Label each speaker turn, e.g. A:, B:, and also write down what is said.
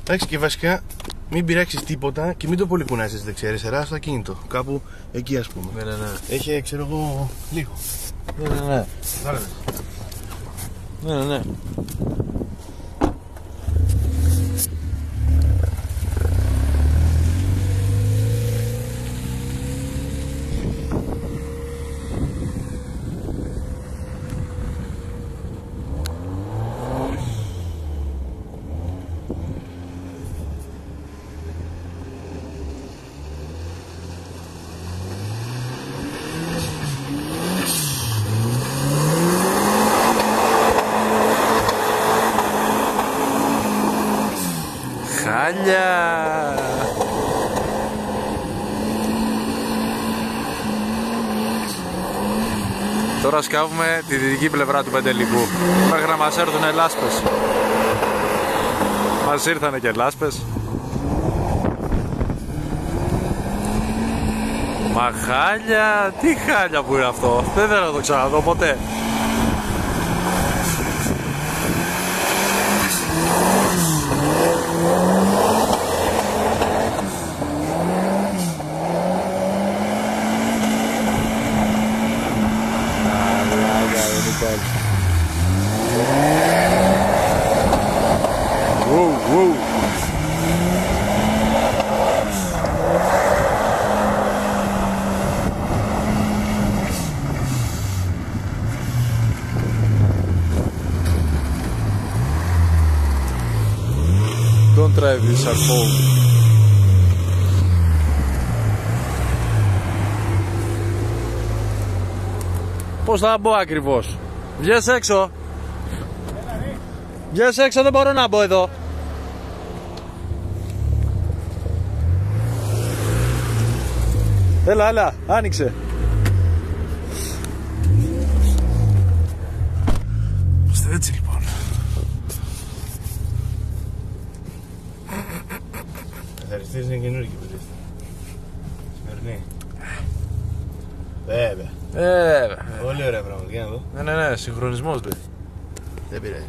A: Εντάξει, και βασικά μην πειράξεις τίποτα και μην το πολύ κουνάζεις δεξιά-αριστερά στο ακίνητο. Κάπου εκεί, ας πούμε.
B: Ναι.
A: Έχει, ξέρω εγώ, λίγο.
B: Ναι. Ναι. Χάλια! Τώρα σκάβουμε τη δυτική πλευρά του Πεντελικού μέχρι να μας έρθουνε λάσπες. Μας ήρθανε και λάσπες. Μα χάλια! Τι χάλια που είναι αυτό! Δεν θέλω να το ξαναδώ ποτέ. Whoa. Don't drive this at home. Πώς θα μπω ακριβώς? Βγες έξω. Βγες έξω, δεν μπορώ να μπω εδώ. Έλα, άνοιξε. Είμαστε έτσι λοιπόν.
A: Καθαριστής είναι καινούργια πελίστα. Σημερινή. Βέβαια.
B: Βέβαια.
A: Πολύ ωραία πράγματα, για να δω.
B: Ναι, συγχρονισμός λέει.
A: Δεν πειράζει.